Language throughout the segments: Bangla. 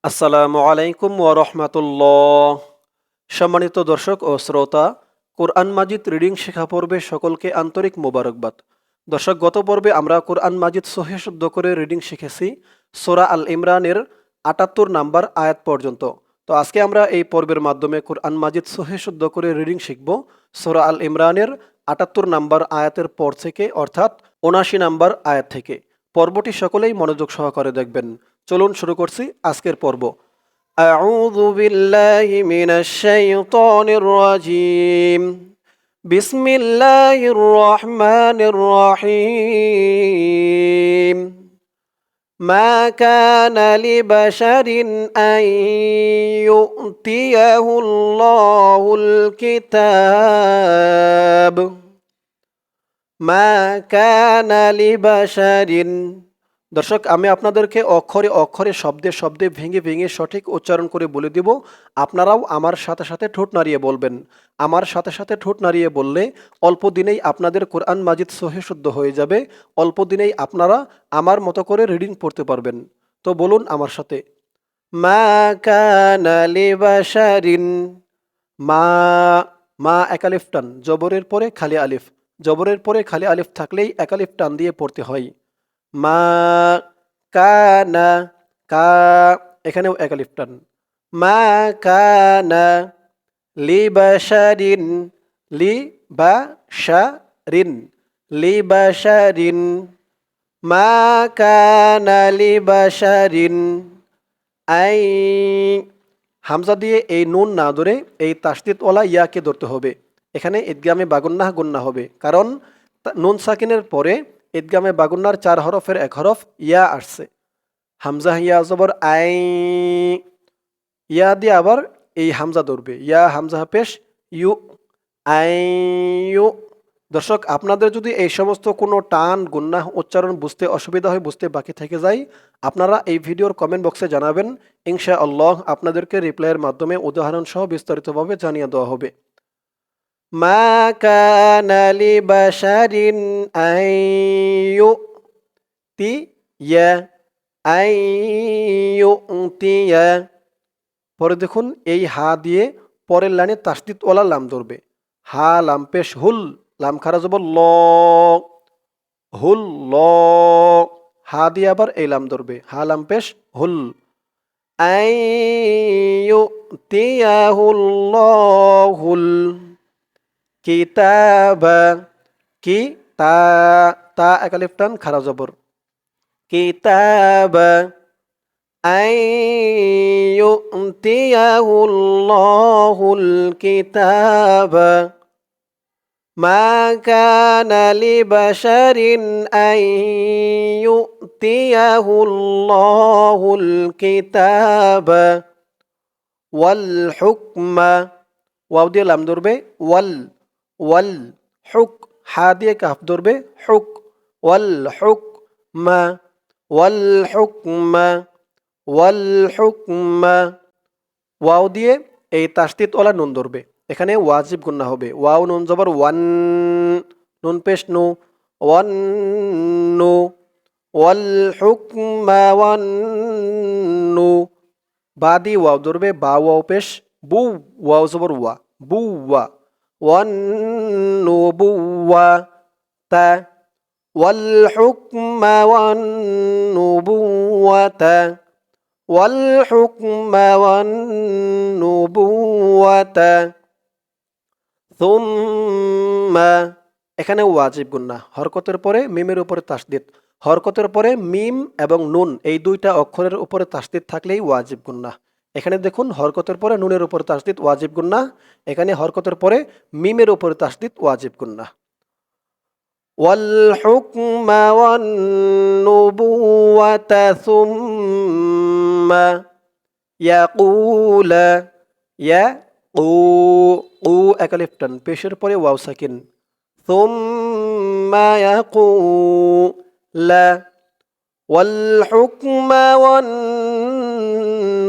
আসসালামু আলাইকুম ওয়া রাহমাতুল্লাহ। সম্মানিত দর্শক ও শ্রোতা, কোরআন মাজিদ রিডিং শেখা পর্বে সকলকে আন্তরিক মোবারকবাদ। দর্শক, গত পর্বে আমরা কোরআন মাজিদ সহিহ শুদ্ধ করে রিডিং শিখেছি সূরা আল ইমরানের ৭৮ নাম্বার আয়াত পর্যন্ত। তো আজকে আমরা এই পর্বের মাধ্যমে কোরআন মাজিদ সহিহ শুদ্ধ করে রিডিং শিখব সূরা আল ইমরানের ৭৮ নাম্বার আয়াতের পর থেকে, অর্থাৎ ৭৯ নাম্বার আয়াত থেকে। পর্বটি সকলেই মনোযোগ সহকারে দেখবেন। চলুন শুরু করছি আজকের পর্ব। আউযু বিল্লাহি মিনাশ শাইতানির রাজিম। বিসমিল্লাহির রহমানির রহিম। মা কানা লিবাশারিন আন ইউ'তিয়াহুল্লাহুল কিতাব। মা কানা লিবাশারিন। দর্শক, আমি আপনাদেরকে অক্ষরে অক্ষরে শব্দে শব্দে ভেঙে ভেঙে সঠিক উচ্চারণ করে বলে দিব। আপনারাও আমার সাথে সাথে ঠোঁট নাড়িয়ে বলবেন। আমার সাথে সাথে ঠোঁট নাড়িয়ে বললে অল্প দিনেই আপনাদের কোরআন মাজিদ সহিহ শুদ্ধ হয়ে যাবে। অল্প দিনেই আপনারা আমার মতো করে রিডিং পড়তে পারবেন। তো বলুন আমার সাথে, মা কানা লিবাশারিন। মা, মা এক আলিফ টান, জবরের পরে খালি আলিফ। জবরের পরে খালি আলিফ থাকলেই এক আলিফ টান দিয়ে পড়তে হয়। মা কানা, কা, এখানেও এক আলিফ টান। মা কানা লিবাশারিন, লিবাশারিন, লিবাশারিন। মা কানা লিবাশারিন আই, হামজা দিয়ে এই নুন না ধরে এই তাসদিদওয়ালা ইয়াকে ধরতে হবে। এখানে ঈদগামে বাগুন্নাহ গুন্না হবে, কারণ নুন সাকিনের পরে ঈদগামে বাগুন্নার 4 হরফের এক হরফ ইয়া আসছে। হামজা ইয়া জবর আই, ইয়া দিয়ে আবার এই হামজা ধরবে, ইয়া হামজা পেশ ইউ, আই ইউ। দর্শক, আপনাদের যদি এই সমস্ত কোনো টান গুন্নাহ উচ্চারণ বুঝতে অসুবিধা হয়, বুঝতে বাকি থেকে যায়, আপনারা এই ভিডিওর কমেন্ট বক্সে জানাবেন। ইনশাআল্লাহ আপনাদেরকে রিপ্লাইয়ের মাধ্যমে উদাহরণ সহ বিস্তারিতভাবে জানিয়ে দেওয়া হবে। মা কানা লিবাশারিন আন ইউ'তিয়া, আন ইউ'তিয়া। পরে দেখুন, এই হা দিয়ে পরের লাইনে তাসদিদওয়ালা লাম ধরবে। হা লাম পেশ হুল, লাম খারা জবর ল, হুল ল। হা দিয়ে আবার এই লাম ধরবে, হা লাম পেশ হুল। আন ইউ'তিয়াহুল্লাহুল কিতাবা, কি, তা, তা এক আলিফ টান খারা জবর, কিতাবা। أن يؤتيه الله الكتاب ما كان لبشر أن يؤتيه الله الكتاب والحكم। ওয়াও দিয়ে লাম ধরবে, ওয়াল, ওয়াল হুক, হা দিয়ে কাফ ধরবে, হুক, ওয়াল হুকমা, ওয়াল হুকমা, ওয়াল হুকমা। ওয়াও দিয়ে এই তাসদিদওয়ালা নুন ধরবে। এখানে ওয়াজিব গুন্না হবে। ওয়াও নুন জবর ওয়ান, নুন পেশ নু, ওয়ান নু। ওয়াল হুকমা ওয়ান নু। বা দিয়ে ওয়াও ধরবে, বা ওয়াও পেশ বু, ওয়াও জবর ওয়া, বু ওয়া, ওয়ান নু বু ওয়া তা। ওয়াল হুকমা ওয়ান নু বু ওয়া তা, ওয়াল হুকমা ওয়ান নুবুওয়াতা সুম্মা। এখানে ওয়াজিব গুন্না, হরকতের পরে মিমের উপরে তাসদিদ। হরকতের পরে মিম এবং নুন এই দুইটা অক্ষরের উপরে তাসদিদ থাকলেই ওয়াজিব গুন্না। এখানে দেখুন, হরকতের পরে নুনের উপরে তাসদিদ ওয়াজিব গুন্না, এখানে হরকতের পরে মিমের উপরে তাসদিদ ওয়াজিব গুন্না। ওয়াল হুকমা ওয়ান নুবুওয়াতা সুম্মা ইয়াকুলা, ইয়াকু, কু এক আলিফ টান, পেশের পরে ওয়াও সাকিন, সুম্মা ইয়াকুলা। ওয়াল হুকমা ওয়ান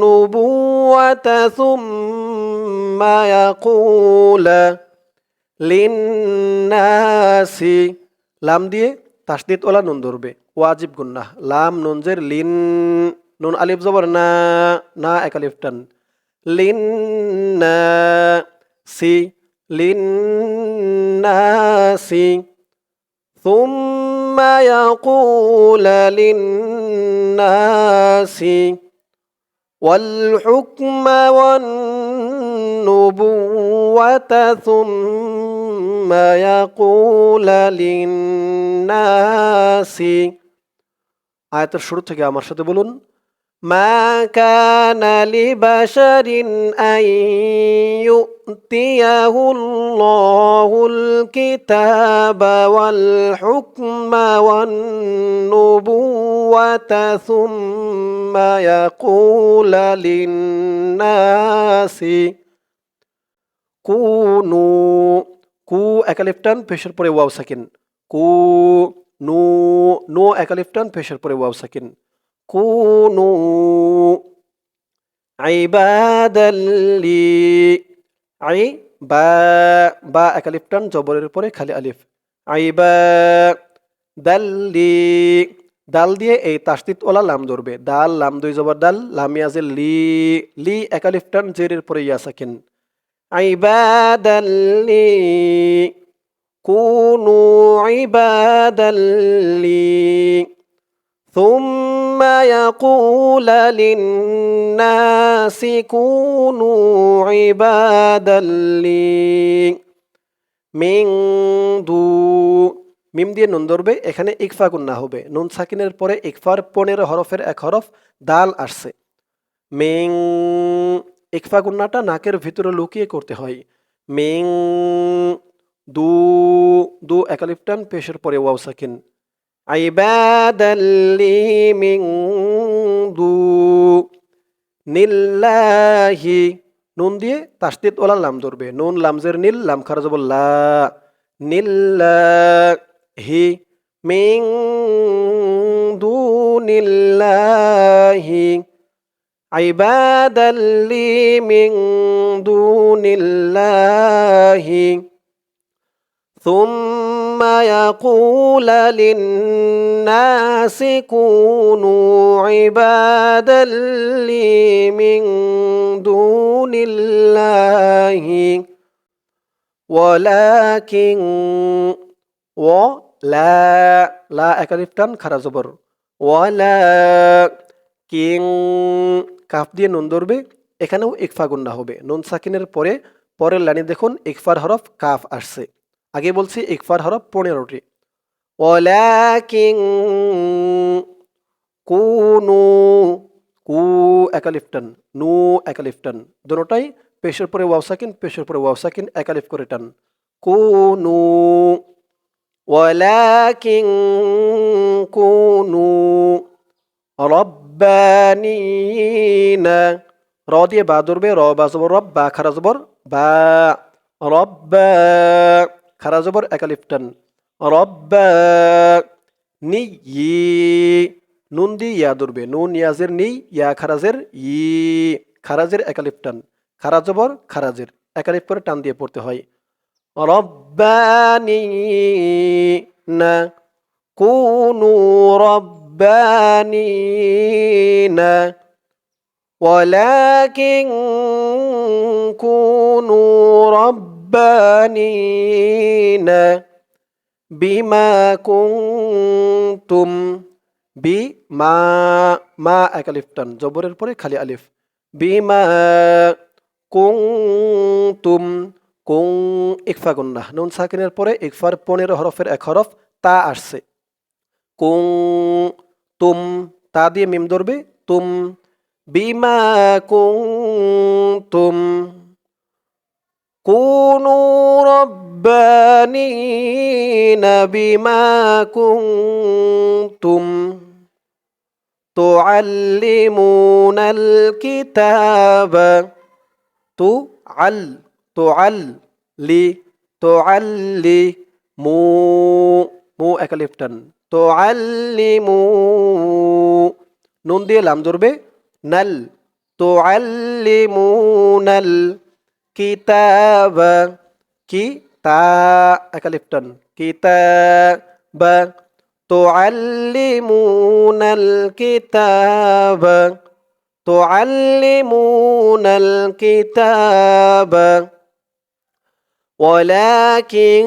নুবুওয়াতা সুম্মা ইয়াকুলা লিন্নাসি। লাম দিয়ে তাসদিদওয়ালা নুন ধরবে, ওয়াজিব গুন্নাহ। লাম নুন জের লিন, নুন আলিফ জবর না, না এক আলিফ টান। লিন্নাসি, লিন্নাসি। ثم يقول للناس والحكم والنبوة ثم يقول للناس। আয়াতের শুরু থেকে আমার সাথে বলুন, মা কানা লিবাশারিন আন ইউতিয়াহুল্লাহুল কিতাবা ওয়াল হুকমা ওয়ান নুবুওয়াতা সুম্মা ইয়াকুলা লিন্নাসি কুনু। কু একালিফ টান, পেশের পরে ওয়াও সাকিন। কু নু, নো একালিফ টান, পেশের পরে ওয়াও সাকিন। কুনু ইবাদাল্লি। আই বা, বা একালিফ টান, জবরের পরে খালি আলিফ। আইবাদাল্লি, দাল দিয়ে এই তাসদিদ ওলা লাম ধরবে। দাল লাম দুই জবর দাল, লাম ইয়াজের লি, লি একালিফ টান, জেরের পরে ইয়া সাকিন। ইবাদাল্লি কুনু ইবাদাল্লি ثم يقول للناس كونوا عبادا لي من দু। মিম দিয়ে নুন ধরবে, এখানে ইকফা গুন্না হবে। নুন সাকিনের পরে ইকফার 15 হরফের এক হরফ দাল আসছে। মিং, ইকফা গুন্নাটা নাকের ভিতরে লুকিয়ে করতে হয়। মিং দু, দু একালিফ টান, পেশের পরে ওয়াও সাকিন। আইবাদাল্লি মিন দু নিল্লাহি, নুন দিয়ে তাসদিদ ওলা লাম ধরবে। নুন লামজের নীল, লাম খারা যাব লা, নিল্লাহি মিন দুনিল্লাহি ইবাদাল্লি মিন দুনিল্লাহি ثم يقول للناس كونوا عبادا لي من دون الله ولكن ولا لا একালিফ টান খারা জবর ওয়ালাকিন কাফ দিয়ে নুন ধরবে, এখানেও ইকফা গুন্না হবে। নুন সাকিনের পরে পরের লাইনে দেখুন ইকফার হরফ কাফ আসছে। আগে বলছি ইকফার হরফ 15টি। ওয়ালাকিন কুনু, কু একালিফ টান, নু একালিফ টান, দুটোটাই পেশের পরে ওয়াও সাকিন, পেশের পরে ওয়াও সাকিন, একালিফ করে টান। কুনু ওয়ালাকিন কুনু রব্বানিনা, র দিয়ে বা ধরবে, র বা জবর রব, বা খারা জবর বা, রব্বা খারা জবর একালিফ টান, রব্বা নি ই, নুন দিয়ে ইয়া ধরবে। নুন ইয়াজের নি, ইয়া খারাজের ই, খারাজের একালিফ টান, খারা জবর খারাজের একালিফ করে টান দিয়ে পড়তে হয়। রব্বানিনা কুনু রব্বানিনা ولكن كونوا ربانين بما كنتم বিমা, মা একালিফ টান, জবরের পরে খালি আলিফ। বিমা কুনতুম, কুং ইকফা গুন্নাহ, নুন সাকিনের পরে ইকফার 15 হরফের এক হরফ তা আসছে। কুং তুম, তা দিয়ে মিম ধরবে, তুম বিমা কুনতুম কুনু রব্বানিনা বিমা কুনতুম তুআল্লিমুনাল কিতাবা, তুআল, তুআল্লি, তুআল্লি মু, মু একালিফ টান, তুআল্লিমু, নুন দিয়ে লাম ধরবে, নাল, তুআল্লিমুনাল কিতাবা, কি তা একালিফ টান, কিতাবা তুআল্লিমুনাল কিতাব তুআল্লিমুনাল কিতাব ولكن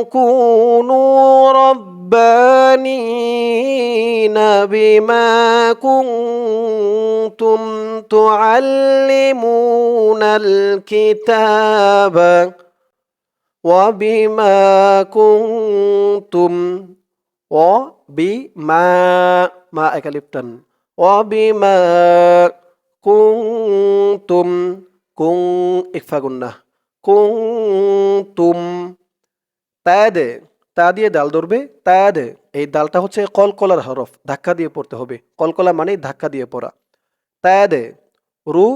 كونوا ربانين بما كنتم تعلمون الكتاب وبما كنتم وبما ما একালিপ্টান وبما كنتم কুং ইকফা গুন্নাহ কুনতুম তাদে তা দিয়ে দাল ধরবে তাদে এই দালটা হচ্ছে কলকলার হরফ ধাক্কা দিয়ে পড়তে হবে কলকলা মানে ধাক্কা দিয়ে পড়া তাদে রু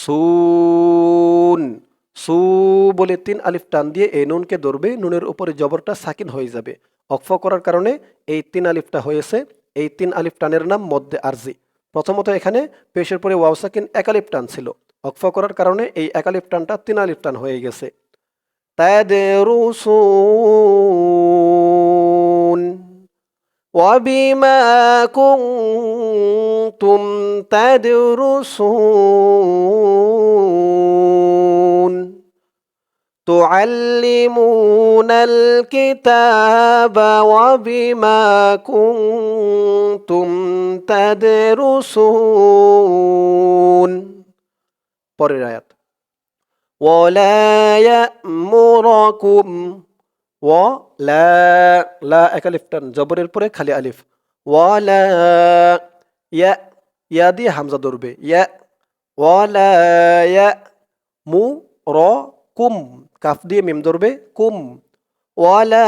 সুন সু বলে 3 আলিফ টান দিয়ে এই নুনকে ধরবে নুনের উপরে জবরটা সাকিন হয়ে যাবে অক্ফ করার কারণে এই 3 আলিফটা হয়েছে এই 3 আলিফ টানের নাম মধ্যে আরজি প্রথমত এখানে পেশের পরে ওয়াও সাকিন এক আলিফ টান ছিল অক্ফ করার কারণে এই এক আলিফ টানটা 3 আলিফ টান হয়ে গেছে তাদরুসুন وبما كنتم تدرسون تعلمون الكتاب وبما كنتم تدرسون পরের আয়াত ولا يأمركم ولا لا একালিফ টান জবরের পরে খালি আলিফ ওয়ালা ইয়া ইয়া দিয়ে হামজা ধরবে ইয়া ওয়ালা ইয়া মু র কুম কাফ দিয়ে মিম ধরবে কুম ওয়ালা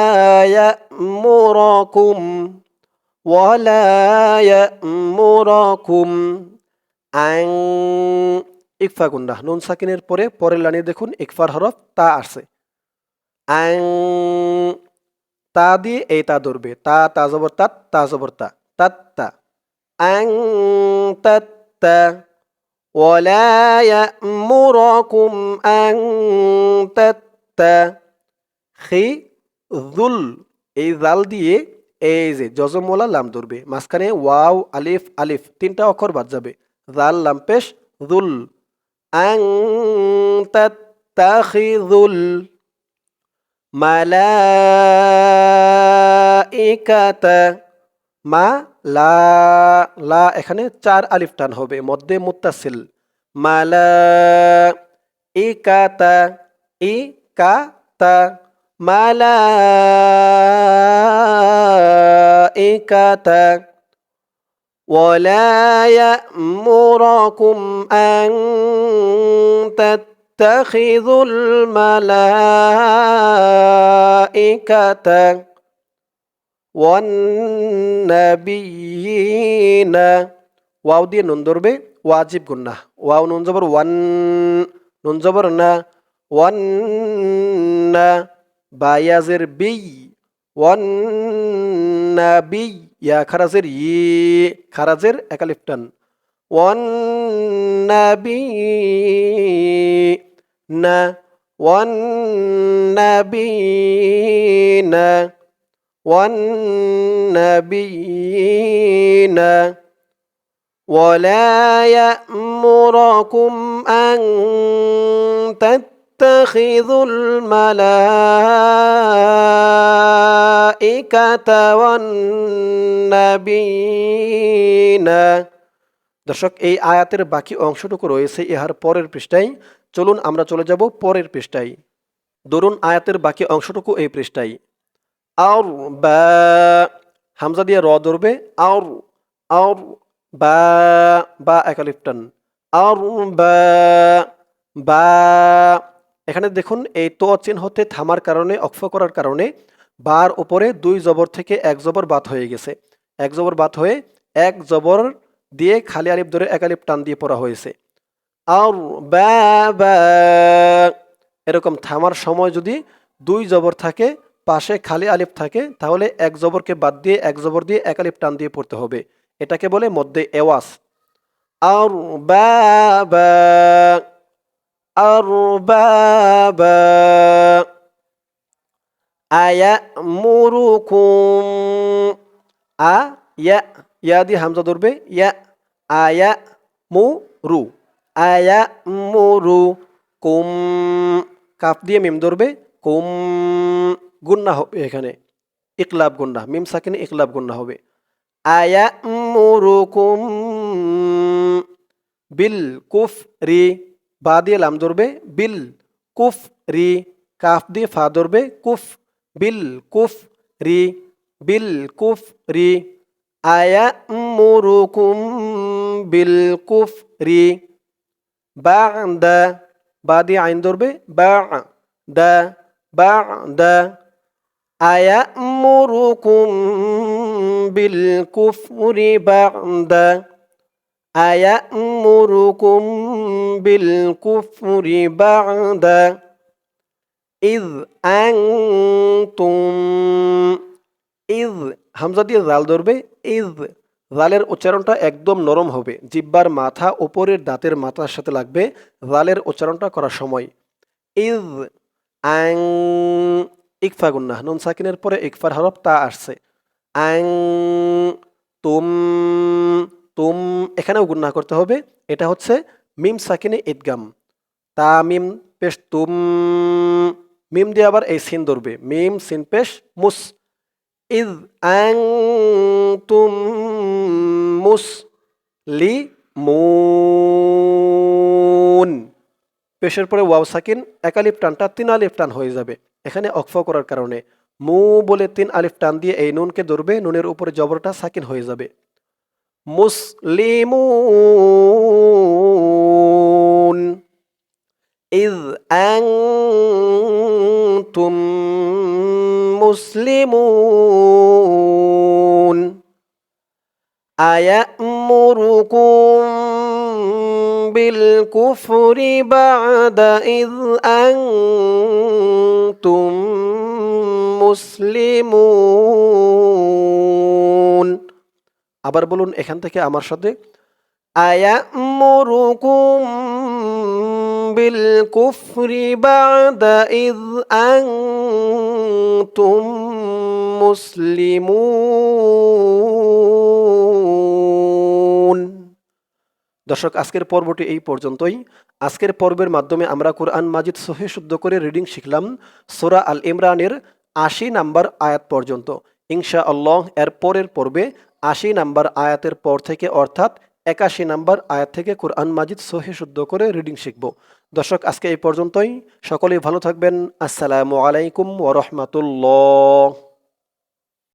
ইয়ামুরাকুম ওয়ালা ইয়ামুরাকুম আন ইকফা গুন্নাহ নুন সাকিনের পরে পরের লাইনে দেখুন ইকফার হরফ তা আসছে আং তা দিয়ে এই তা ধরবে তা তা জবর তাত তা জবর তা তাত্তা আং তাত্তা ওয়ালা ইয়ামুরাকুম আং তাত্তা খিযুল এই জাল দিয়ে এই যে জজমওয়ালা লাম ধরবে মাঝখানে ওয়াও আলিফ আলিফ 3টা অক্ষর বাদ যাবে জাল লাম পেশ যুল আং তাত্তাখিযুল মালাইকাতা মা লা লা এখানে 4 আলিফ টান হবে মধ্যে মুত্তাসিল মালাইকাতা ইকাতা মালাইকাতা ولا يأمركم أن تتخذوا الملائكة والنبيين ওয়াও দিয়ে নুন ধরবে ওয়াজিব গুন্নাহ ওয়াও নুন জবর ওয়ান নুন জবর না ওয়ান না বায়াজের বি ওয়ান নাবি ইয়া খারাজের ই খারাজের একালিফ টান ওয়ান নাবি না ওয়ান নাবি না ওয়ান নাবি না ولا يأمركم أن تتخذوا الملائكة والنبيين দর্শক এই আয়াতের বাকি অংশটুকু রয়েছে ইহার পরের পৃষ্ঠায় চলুন আমরা চলে যাব পরের পৃষ্ঠায় ধরুন আয়াতের বাকি অংশটুকু এই পৃষ্ঠায় আর বা হামজা দিয়ে র ধরবে আর আর বা বা একালিফ টান আর বা এখানে দেখুন এই তো চিহ্ন হতে থামার কারণে অক্ফ করার কারণে বার উপরে 2 জবর থেকে 1 জবর বাদ হয়ে গেছে 1 জবর বাদ হয়ে 1 জবর দিয়ে খালি আলিফ ধরে এক আলিফ টান দিয়ে পড়া হয়েছে আর বা এরকম থামার সময় যদি 2 জবর থাকে পাশে খালি আলিফ থাকে তাহলে 1 জবরকে বাদ দিয়ে 1 জবর দিয়ে এক আলিফ টান দিয়ে পড়তে হবে এটাকে বলে মধ্যে এওয়াজ আর বাবা আর বাবা আয়ামুরুকুম আ ইয়া ইয়া দিয়ে হামজা ধরবে ইয়া আয়া মু রু আয়া মুরু কুম কাফ দিয়ে মিম ধরবে কুম গুন্না হবে এখানে ইকলাব গুন্না মিম সাকিনে ইকলাব গুন্না হবে আয়া মুরুকুম বিল কুফ রি বা দিয়ে লাম ধরবে বিল কুফ রি কাফ দিয়ে ফা ধরবে কুফ বিল কুফ রি বিল কুফ রি আয়া মুরুকুম বিল কুফ রি বা'দা বা দিয়ে আইন ধরবে দা বা'দা আয়ামুরুকুম বিল কুফরি বা'দা আয়ামুরুকুম বিল কুফরি বা'দা ইয আনতুম ইয হামজা দিয়ে জাল ধরবে ইয জালের উচ্চারণটা একদম নরম হবে জিহ্বার মাথা উপরের দাঁতের মাথার সাথে লাগবে জালের উচ্চারণটা করার সময় ইয আং ইকফা গুন্না নুন সাকিনের পরে ইকফার হরফ তা আসছে আং তুম তুম এখানেও গুন্না করতে হবে এটা হচ্ছে মিম সাকিনে ইদগাম তা মিম পেশ তুম মিম দিয়ে আবার এই সিন ধরবে মিম সিন পেশ মুস ইদ আং তুম মুস লি মুন পেশের পরে ওয়াও সাকিন এক আলিফ টানটা 3 আলিফ টান হয়ে যাবে এখানে অক্ফ করার কারণে মু বলে 3 আলিফ টান দিয়ে এই নুনকে ধরবে নুনের উপরে জবরটা সাকিন হয়ে যাবে মুসলিমুন ইয আনতুম মুসলিমুন আয়ামুরুকুম বিল কুফরি বা'দা ইয আনতুম মুসলিমুন আবার বলুন এখান থেকে আমার সাথে আয়ামুরুকুম বিল কুফরি বা'দা ইয আনতুম মুসলিমুন দর্শক আজকের পর্বটি এই পর্যন্তই আজকের পর্বের মাধ্যমে আমরা কোরআন মাজিদ সহিহ শুদ্ধ করে রিডিং শিখলাম সূরা আল ইমরানের ৮০ নাম্বার আয়াত পর্যন্ত ইনশাআল্লাহ এর পরের পর্বে ৮০ নাম্বার আয়াতের পর থেকে অর্থাৎ ৮১ নাম্বার আয়াত থেকে কোরআন মাজিদ সহিহ শুদ্ধ করে রিডিং শিখব দর্শক আজকে এই পর্যন্তই সকলেই ভালো থাকবেন আসসালামু আলাইকুম ওয়া রাহমাতুল্লাহ